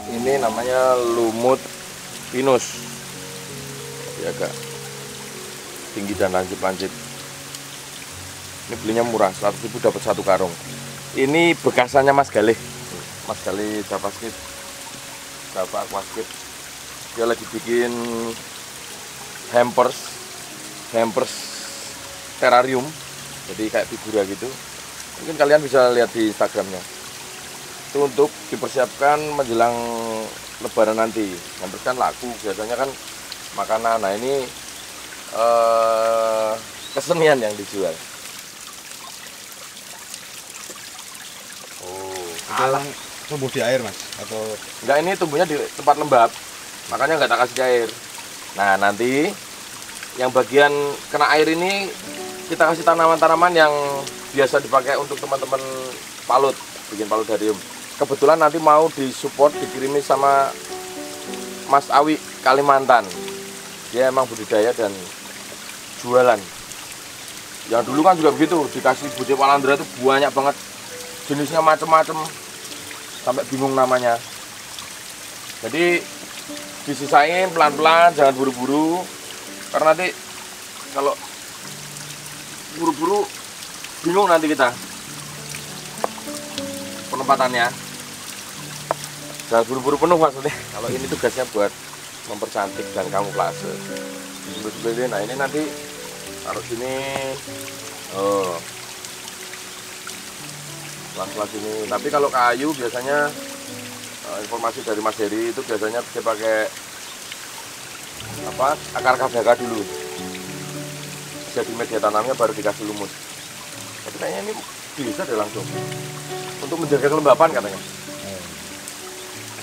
Ini namanya lumut pinus. Ya agak tinggi dan lancip-lancip. Ini belinya murah, 100.000 dapat 1 karung. Ini bekasannya Mas Galih. Mas Galih Javaskip, Java Aquascape. Dia lagi bikin hampers terrarium. Jadi kayak figura gitu. Mungkin kalian bisa lihat di Instagramnya. Itu untuk dipersiapkan menjelang Lebaran nanti. Hampers kan laku, biasanya kan makanan. Nah ini kesenian yang dijual. Oh, Alah, tumbuh di air mas? Atau enggak, ini tumbuhnya di tempat lembab, makanya nggak tak kasih air. Nah nanti yang bagian kena air ini kita kasih tanaman-tanaman yang biasa dipakai untuk teman-teman palut, bikin paludarium. Kebetulan nanti mau disupport, dikirimi sama Mas Awi Kalimantan. Dia emang budidaya dan jualan. Yang dulu kan juga begitu, dikasih Bude Walandra itu banyak banget, jenisnya macem-macem, sampai bingung namanya. Jadi disisain pelan-pelan, jangan buru-buru, karena nanti kalau buru-buru bingung nanti kita penempatannya. Jangan buru-buru penuh maksudnya. Kalau ini tugasnya buat mempercantik dan kamuflase. Nah ini nanti taruh sini. Oh, kelas-kelas ini. Tapi kalau kayu biasanya informasi dari Mas Heri itu biasanya dia pakai apa, akar kadaka dulu. Jadi media tanamnya baru dikasih lumut. Tapi kayaknya ini bisa deh langsung untuk menjaga kelembapan katanya.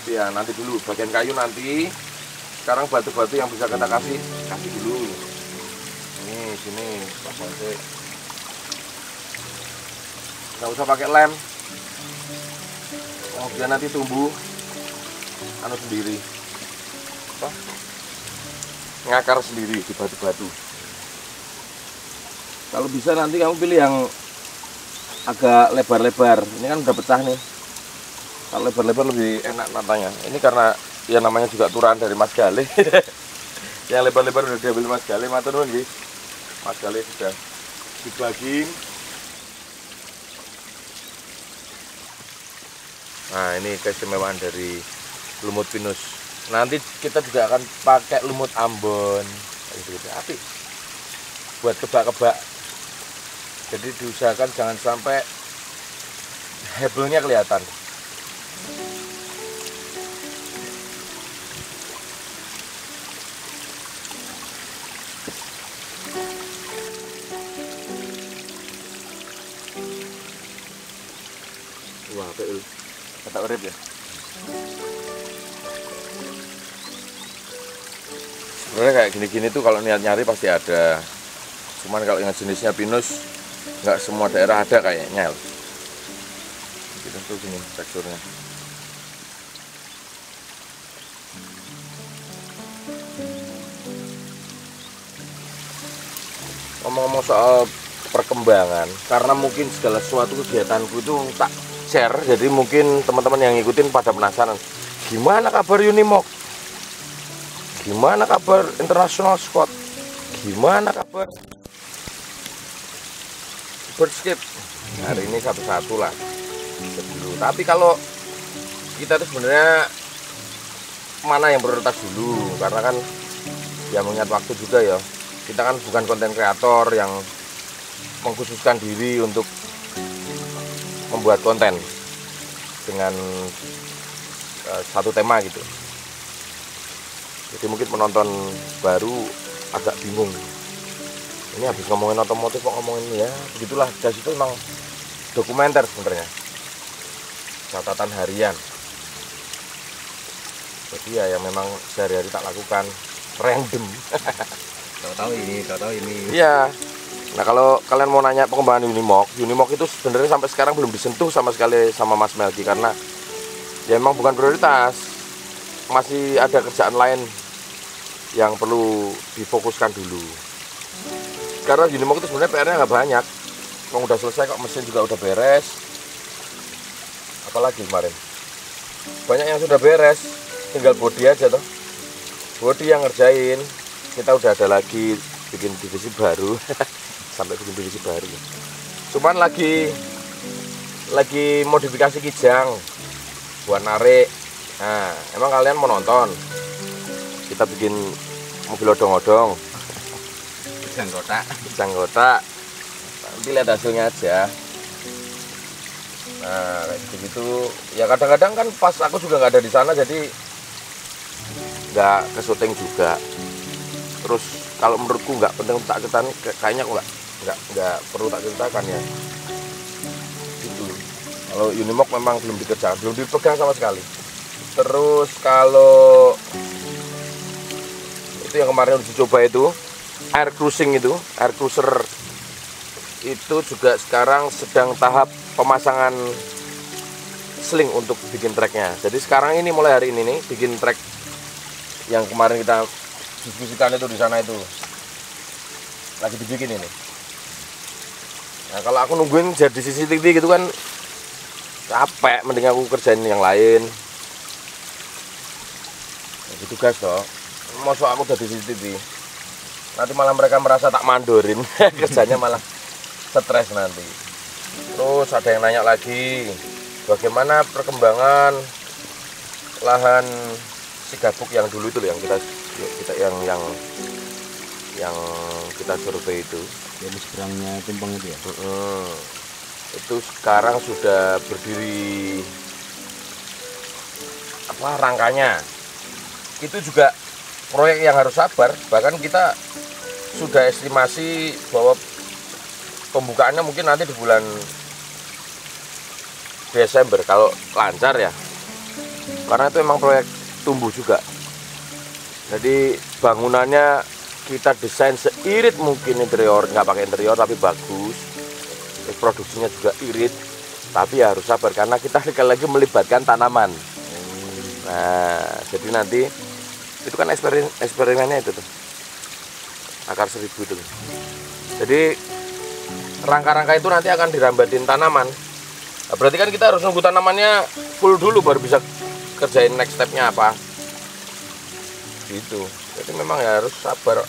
Tapi ya nanti dulu bagian kayu nanti. Sekarang batu-batu yang bisa kita kasih dulu. Ini sini pasang sih. Nggak usah pakai lem. Oh, dia nanti tumbuh anu sendiri. Apa? Ngakar sendiri di batu-batu. Kalau bisa nanti kamu pilih yang agak lebar-lebar. Ini kan udah pecah nih. Kalau lebar-lebar lebih enak matanya. Ini karena ya namanya juga turahan dari Mas Galih. Yang lebar-lebar udah diambil Mas Galih, matur nuwun nggih. Mas Galih sudah dibagi. Nah, ini keistimewaan dari lumut pinus. Nanti kita juga akan pakai lumut Ambon. Gitu-gitu. Apik. Buat kebak-kebak. Jadi diusahakan jangan sampai hebelnya kelihatan. Wah, betul. Kata urip ya. Sebenarnya kayak gini-gini tuh kalau niat nyari pasti ada. Cuman kalau yang jenisnya pinus nggak semua daerah ada kayaknya. Gitu tuh gini teksturnya. Ngomong-ngomong soal perkembangan, karena mungkin segala sesuatu kegiatanku itu tak share, jadi mungkin teman-teman yang ngikutin pada penasaran, gimana kabar Unimog, gimana kabar International Squad, gimana kabar Birdscape. Hari ini satu-satu lah dulu. Tapi kalau kita tuh sebenarnya mana yang prioritas dulu, karena kan ya mengingat waktu juga ya. Kita kan bukan konten kreator yang mengkhususkan diri untuk membuat konten dengan satu tema gitu. Jadi mungkin penonton baru agak bingung. Ini habis ngomongin otomotif kok ngomongin ya, begitulah. Gas itu memang dokumenter sebenarnya, catatan harian. Jadi ya yang memang sehari-hari tak lakukan random. tahu-tahu ini. Iya. Nah kalau kalian mau nanya pengembangan Unimog itu sebenarnya sampai sekarang belum disentuh sama sekali sama Mas Melki, karena ya memang bukan prioritas. Masih ada kerjaan lain yang perlu difokuskan dulu. Karena Unimog itu sebenarnya PR-nya nggak banyak. Udah selesai kok, mesin juga udah beres. Apalagi kemarin banyak yang sudah beres, tinggal bodi aja toh. Bodi yang ngerjain. Kita udah ada lagi bikin divisi baru. Sampai bikin divisi baru. Cuman lagi modifikasi kijang buat narik. Nah, emang kalian mau nonton? Kita bikin mobil odong-odong. Kijang kotak. Nanti lihat hasilnya aja. Nah, kayak gitu. Ya kadang-kadang kan pas aku juga nggak ada di sana, jadi nggak ke syuting juga. Terus kalau menurutku nggak penting tak ceritakan, kayaknya aku nggak perlu tak ceritakan ya. Gitu. Kalau Unimog memang belum dikerjakan, belum dipegang sama sekali. Terus kalau itu yang kemarin udah dicoba itu air cruising itu, air cruiser itu juga sekarang sedang tahap pemasangan sling untuk bikin treknya. Jadi sekarang ini mulai hari ini nih bikin trek yang kemarin kita diskusikan itu di sana itu lagi dibikin ini. Nah kalau aku nungguin jadi CCTV gitu kan capek, mending aku kerjain yang lain. Nah, gitu guys toh. Masuk aku jadi CCTV. Nanti malah mereka merasa tak mandorin, kerjanya malah stres nanti. Terus ada yang nanya lagi, bagaimana perkembangan lahan Sigabuk yang dulu itu yang kita yang kita survei itu. Jadi seberangnya Tumpeng itu ya. Itu sekarang sudah berdiri apa rangkanya. Itu juga proyek yang harus sabar. Bahkan kita sudah estimasi bahwa pembukaannya mungkin nanti di bulan Desember kalau lancar ya, karena itu memang proyek tumbuh juga. Jadi bangunannya kita desain seirit mungkin, interior nggak pakai interior tapi bagus. Terus produksinya juga irit, tapi ya harus sabar karena kita sekali lagi melibatkan tanaman. Nah jadi nanti itu kan eksperimennya itu tuh akar 1000 itu. Jadi rangka-rangka itu nanti akan dirambatin tanaman. Nah, berarti kan kita harus nunggu tanamannya full dulu baru bisa kerjain next stepnya apa. Gitu. Jadi memang ya harus sabar.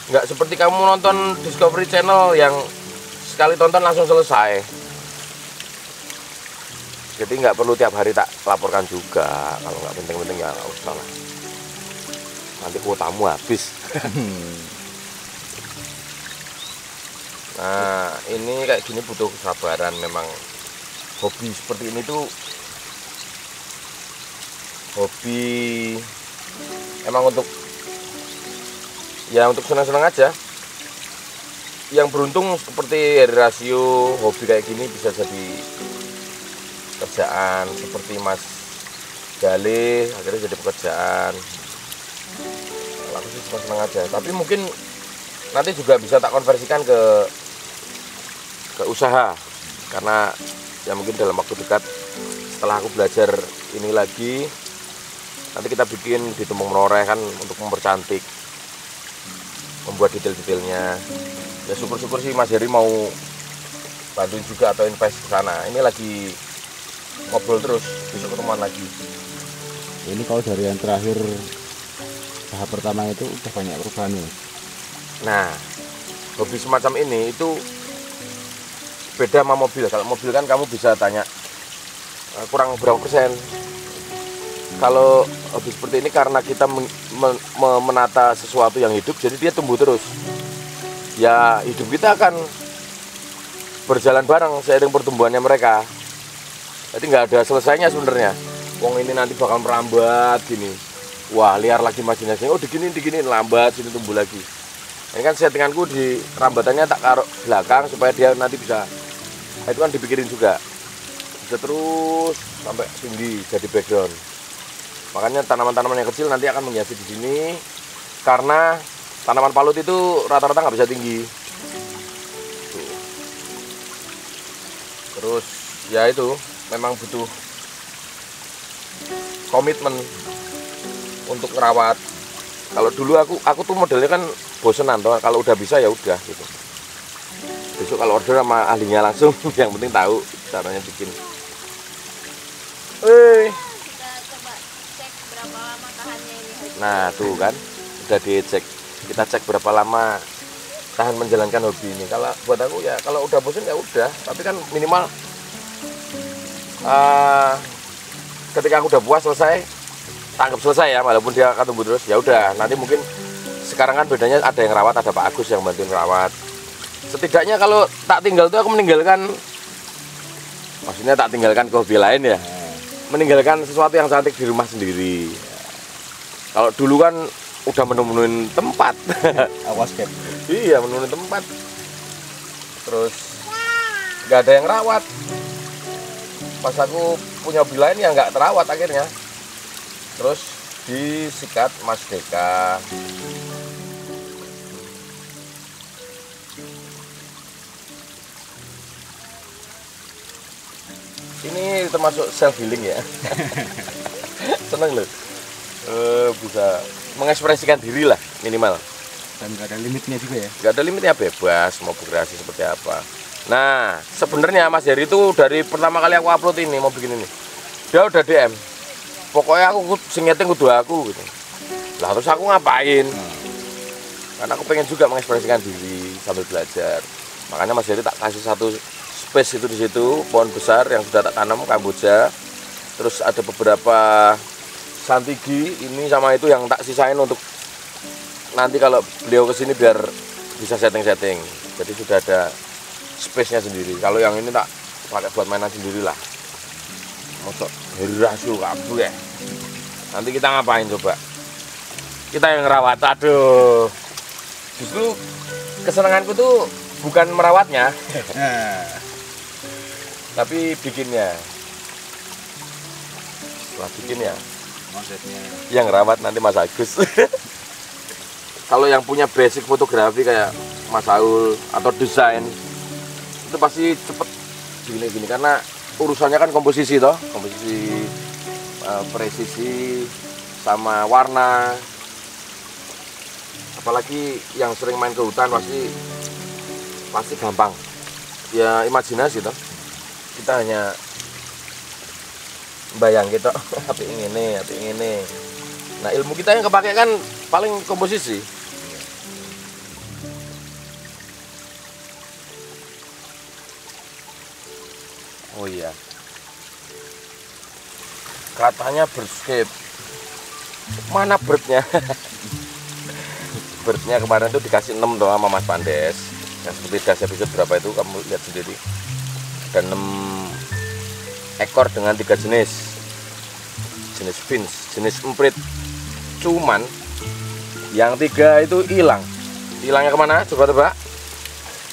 Nggak seperti kamu nonton Discovery Channel yang sekali tonton langsung selesai. Jadi nggak perlu tiap hari tak laporkan juga. Kalau nggak penting-penting ya nggak usah lah. Nanti kuotamu habis. Nah ini kayak gini butuh kesabaran. Memang hobi seperti ini tuh hobi emang untuk ya untuk senang-senang aja. Yang beruntung seperti Heri Rasio, hobi kayak gini bisa jadi kerjaan. Seperti Mas Gale akhirnya jadi pekerjaan. Kalau aku sih senang-senang aja, tapi mungkin nanti juga bisa tak konversikan ke usaha, karena ya mungkin dalam waktu dekat setelah aku belajar ini lagi nanti kita bikin di Tumpeng Menoreh kan untuk mempercantik, membuat detail-detailnya. Ya syukur-syukur sih Mas Heri mau bantuin juga atau invest ke sana. Ini lagi ngobrol terus, besok ketemuan lagi. Ini kalau dari yang terakhir tahap pertama itu udah banyak perubahan ya. Nah hobi semacam ini itu beda sama mobil. Kalau mobil kan kamu bisa tanya kurang berapa persen. Kalau hobi seperti ini karena kita menata sesuatu yang hidup, jadi dia tumbuh terus. Ya hidup kita akan berjalan bareng seiring pertumbuhannya mereka. Jadi nggak ada selesainya sebenarnya. Wong ini nanti bakal merambat gini. Wah liar lagi imajinasinya. Oh diginiin lambat, sini tumbuh lagi. Ini kan settinganku di rambatannya tak taruh belakang supaya dia nanti bisa. Nah, itu kan dipikirin juga. Bisa terus sampai tinggi jadi background. Makanya tanaman-tanaman yang kecil nanti akan menghiasi di sini karena tanaman palut itu rata-rata nggak bisa tinggi. Tuh. Terus ya itu memang butuh komitmen untuk merawat. Kalau dulu aku tuh modelnya kan bosenan toh, kalau udah bisa ya udah gitu. Besok kalau order sama ahlinya langsung, yang penting tahu caranya bikin. tahannya ini. Nah tuh kan udah dicek, kita cek berapa lama tahan menjalankan hobi ini. Kalau buat aku ya kalau udah bosan ya udah, tapi kan minimal ketika aku udah puas selesai, tanggap selesai ya, walaupun dia akan tumbuh terus ya udah. Nanti mungkin sekarang kan bedanya ada yang rawat, ada Pak Agus yang bantuin rawat. Setidaknya kalau tak tinggal tuh aku meninggalkan, maksudnya tak tinggalkan ke hobi lain ya, meninggalkan sesuatu yang cantik di rumah sendiri. Kalau dulu kan udah menemuin tempat. Aquascape. Iya, menemuin tempat. Terus nggak ada yang rawat. Pas aku punya hobi lain yang nggak terawat akhirnya. Terus disikat Mas Deka. Ini termasuk self healing ya. Seneng loh. Bisa mengekspresikan diri lah minimal. Dan nggak ada limitnya juga ya. Nggak ada limitnya, bebas mau berkreasi seperti apa. Nah sebenarnya Mas Heri itu dari pertama kali aku upload ini mau bikin ini, dia udah DM. Pokoknya aku sing nyeting kudu aku gitu. Lah terus aku ngapain? Karena aku pengen juga mengekspresikan diri sambil belajar. Makanya Mas Heri tak kasih satu space itu di situ, pohon besar yang sudah tak tanam kamboja. Terus ada beberapa santigi ini sama itu yang tak sisain untuk nanti kalau beliau kesini biar bisa setting-setting. Jadi sudah ada space-nya sendiri. Kalau yang ini tak pakai buat mainan sendiri lah. Masuk herasu kabur ya. Nanti kita ngapain coba? Kita yang ngerawat. Aduh. Justru kesenanganku tuh bukan merawatnya, tapi bikinnya. Setelah bikin ya, Konsepnya. yang rawat nanti Mas Agus. Kalau yang punya basic fotografi kayak Mas Saul atau desain itu pasti cepet gini-gini karena urusannya kan komposisi toh, komposisi presisi sama warna. Apalagi yang sering main ke hutan pasti gampang. Ya imajinasi toh. Kita hanya bayang gitu, api ini. Nah ilmu kita yang kepake kan paling komposisi. Oh iya, katanya birdscape. Mana birdnya? Birdnya kemarin tuh dikasih 6 doang sama Mas Pandes. Yang seperti das episode berapa itu kamu lihat sendiri. Dan 6 ekor dengan 3 jenis finch, jenis emprit. Cuman yang 3 itu hilang. Hilangnya kemana? Coba tebak.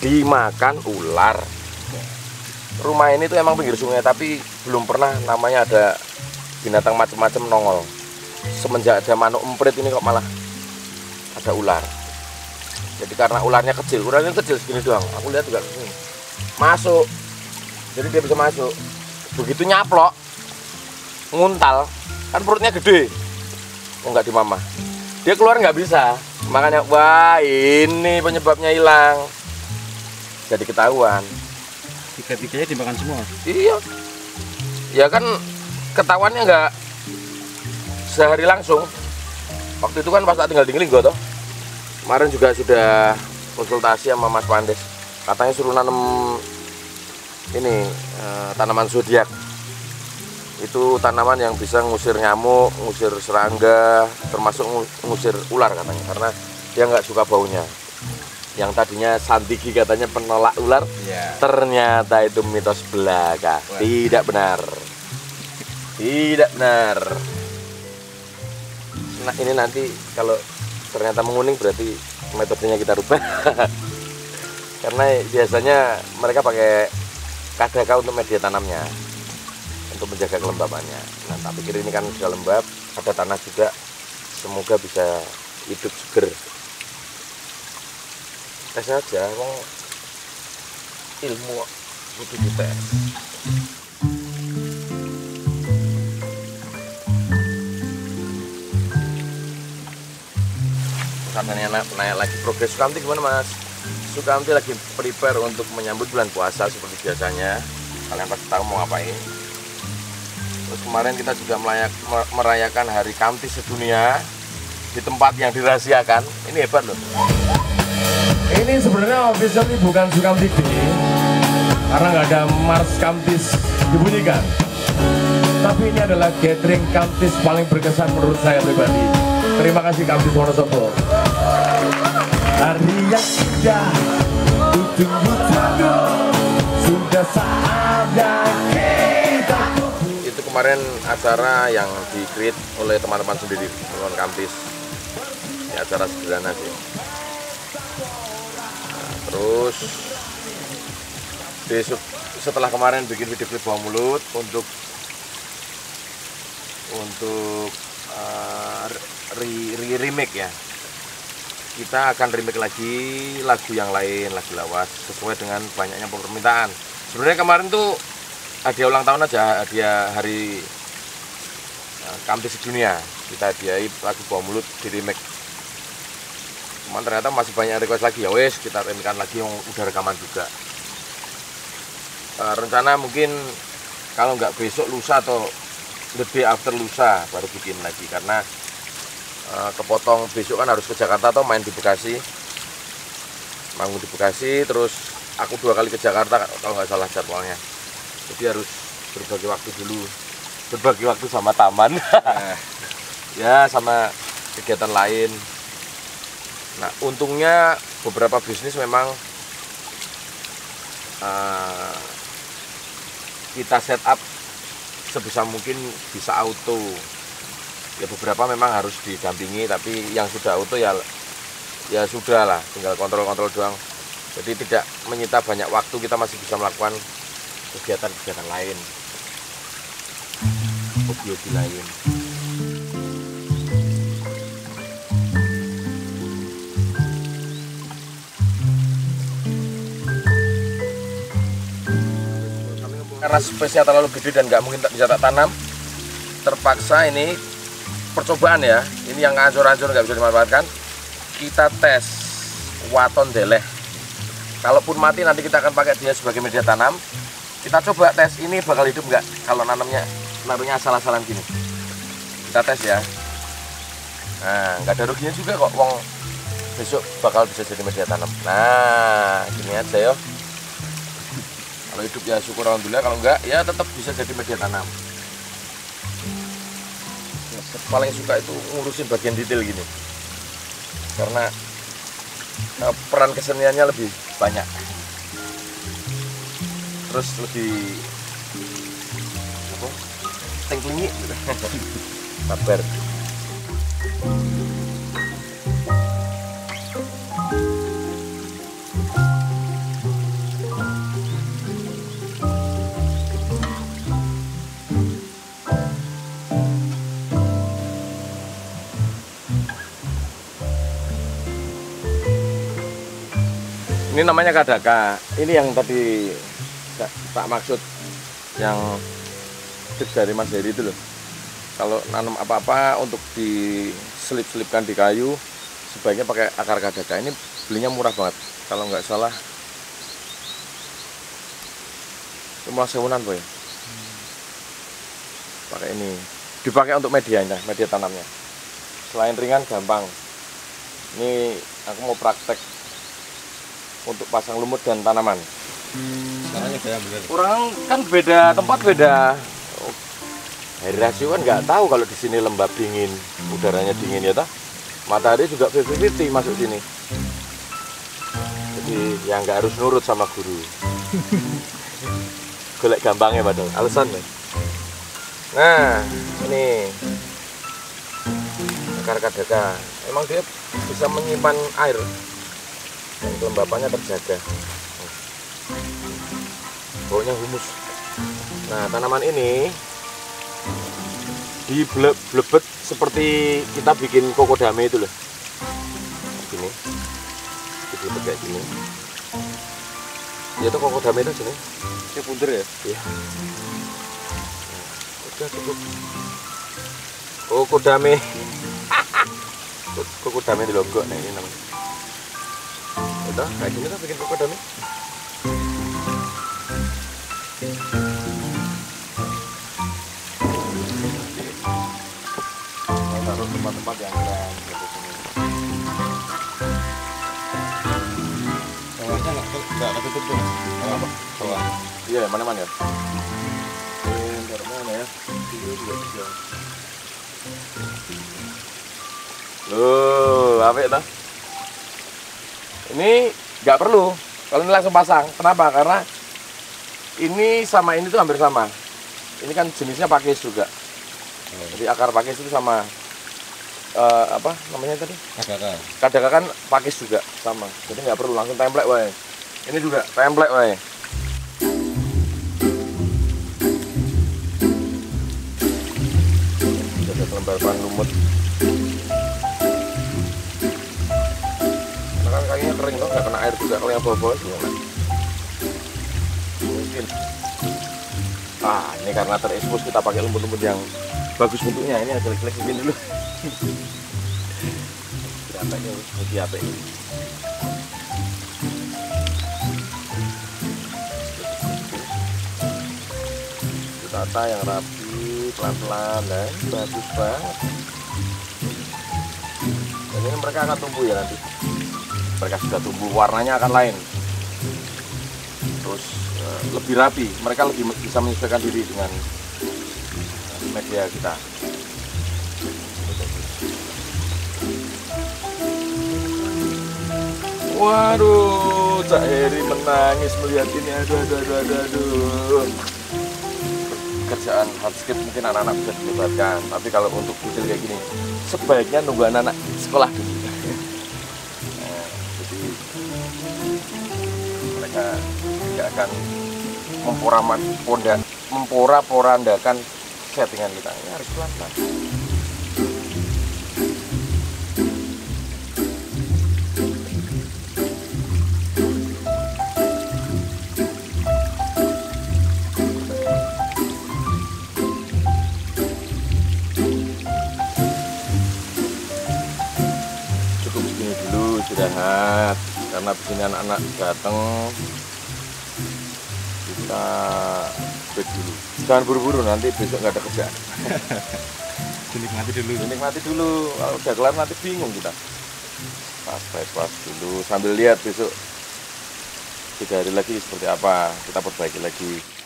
Dimakan ular. Rumah ini tuh emang pinggir sungai tapi belum pernah namanya ada binatang macam-macam nongol. Semenjak ada manuk emprit ini kok malah ada ular. Jadi karena ularnya kecil segini doang. Aku lihat juga kesini masuk. Jadi dia bisa masuk. Begitu nyaplok, nguntal, kan perutnya gede. Oh nggak di mama. Dia keluar nggak bisa. Makanya wah ini penyebabnya hilang. Jadi ketahuan. Tiga-tiganya dimakan semua. Iya. Ya kan ketahuannya nggak sehari langsung. Waktu itu kan pas tak tinggal di Ngelinggo toh. Kemarin juga sudah konsultasi sama Mas Pandes. Katanya suruh nanam ini tanaman zodiak. Itu tanaman yang bisa ngusir nyamuk, ngusir serangga, termasuk ngusir ular katanya. Karena dia nggak suka baunya. Yang tadinya santigi katanya penolak ular, ternyata itu mitos belaka. Tidak benar. Tidak benar. Nah ini nanti kalau ternyata menguning berarti metodenya kita rubah. Karena biasanya mereka pakai kadaka untuk media tanamnya, untuk menjaga kelembabannya. Nah tak pikir ini kan sudah lembab, ada tanah juga, semoga bisa hidup seger. Tes aja, wong ilmu butuh dites. Katanya naik lagi progres. Sukamti gimana Mas? Sukamti lagi prepare untuk menyambut bulan puasa seperti biasanya. Kalian pasti tahu mau ngapain. Terus kemarin kita juga merayakan Hari Kamtis Sedunia di tempat yang dirahasiakan. Ini hebat loh. Ini sebenarnya officially bukan Sukam TV karena nggak ada Mars Kamtis dibunyikan. Tapi ini adalah gathering Kamtis paling berkesan menurut saya pribadi. Terima kasih Kamtis Wonosobo. Hari yang indah, sudah saatnya kita. Itu kemarin acara yang di-create oleh teman-teman sendiri, teman Kamtis. Ini acara sederhana sih. Nah, terus besok setelah kemarin bikin video klip Bawang Mulut untuk remake ya, kita akan remake lagi lagu yang lain, lagu lawas sesuai dengan banyaknya permintaan. Sebenarnya kemarin tuh hadiah ulang tahun aja, hadiah hari Kamtis Sedunia, kita hadiahi lagu Bawang Mulut di remake. Cuman ternyata masih banyak request lagi, ya wes kita remakekan lagi yang udah rekaman juga. Rencana mungkin kalau nggak besok lusa atau the day after lusa baru bikin lagi, karena kepotong besok kan harus ke Jakarta atau main di Bekasi, manggung di Bekasi, terus aku 2 kali ke Jakarta kalau nggak salah jadwalnya, jadi harus berbagi waktu dulu, berbagi waktu sama taman ya sama kegiatan lain. Nah untungnya beberapa bisnis memang kita set up sebisa mungkin bisa auto. Ya beberapa memang harus didampingi, tapi yang sudah auto ya sudah lah, tinggal kontrol-kontrol doang. Jadi tidak menyita banyak waktu, kita masih bisa melakukan kegiatan-kegiatan lain, hobi-hobi lain. Karena spesiesnya terlalu gede dan nggak mungkin bisa tak tanam, terpaksa ini percobaan ya, ini yang hancur-hancur nggak bisa dimanfaatkan, kita tes waton deleh. Kalaupun mati nanti kita akan pakai dia sebagai media tanam. Kita coba tes ini bakal hidup nggak kalau naruhnya asal-asalan gini. Kita tes ya. Nah nggak ada ruginya juga kok, wong besok bakal bisa jadi media tanam. Nah gini aja yo. Kalau hidup ya syukur alhamdulillah, kalau enggak ya tetap bisa jadi media tanam. Paling suka itu ngurusin bagian detail gini, karena peran keseniannya lebih banyak, terus lebih tengklingi gitu. Sabar. Ini namanya kadaka. Ini yang tadi tak maksud, yang tips dari Mas Heri itu loh. Kalau nanam apa-apa untuk diselip-selipkan di kayu, sebaiknya pakai akar kadaka. Ini belinya murah banget. Kalau nggak salah, cuma 1.000-an boy. Pakai ini, dipakai untuk medianya, media tanamnya. Selain ringan, gampang. Ini aku mau praktek untuk pasang lumut dan tanaman. Caranya kayak bener. Orang kan beda tempat, beda. Hari rasio kan nggak tahu kalau di sini lembab dingin, udaranya dingin ya toh. Matahari juga 50-50 masuk sini. Jadi ya nggak harus nurut sama guru. Golek gampangnya padahal, alasan ya. Nah ini akar kadaka, emang dia bisa menyimpan air dan kelembapannya terjaga. Baunya humus. Nah tanaman ini diblebet seperti kita bikin kokodame itu loh. Gini, diblebet kayak gini. Ya tuh kokodame itu sini. Kayak bunder ya? Iya. Udah cukup. Kokodame. Kokodame di Lombok nih ini namanya. Udah kayak gini tuh bikin kokodame. tempat-tempat yang keren gitu sini. Bawahnya nggak ketutup tuh. Apa? Bawah. Iya, mana-mana ya? Bentar, mana ya? Ini juga bisa. Loh, apa itu? Ini nggak perlu. Kalau ini langsung pasang. Kenapa? Karena ini sama ini tuh hampir sama. Ini kan jenisnya pakis juga. Jadi akar pakis itu sama. Apa namanya tadi? Kadaka kan pakis juga sama. Jadi nggak perlu langsung template wae. Ini juga template wae. Ada lembar ban lumut. Karena kan kakinya kering tuh, nggak kena air juga. Kalau yang bawah-bawah gimana? Mungkin. Ini karena terekspos kita pakai lumut-lumut yang bagus bentuknya. Ini ada jelek-jelek begini dulu. Dampaknya uji apa ini? Ditata yang rapi, pelan-pelan, dan bagus banget. Dan ini mereka akan tumbuh ya nanti. Mereka sudah tumbuh, warnanya akan lain. Terus lebih rapi, mereka lebih bisa menyesuaikan diri dengan media kita. Waduh, Cak Heri menangis melihat ini. Aduh. Kerjaan hardscape mungkin anak-anak bisa dilibatkan, tapi kalau untuk kecil kayak gini, sebaiknya nunggu anak-anak sekolah dulu. Jadi mereka tidak akan memporak-porandakan settingan kita. Ini harus pelan-pelan. Cukup segini dulu istirahat, karena di sini anak-anak datang. Kita break dulu. Jangan buru-buru, nanti besok nggak ada kerjaan. Dinikmati dulu. Kalau udah kelar nanti bingung kita. Pas dulu sambil lihat besok 3 hari lagi seperti apa. Kita perbaiki lagi.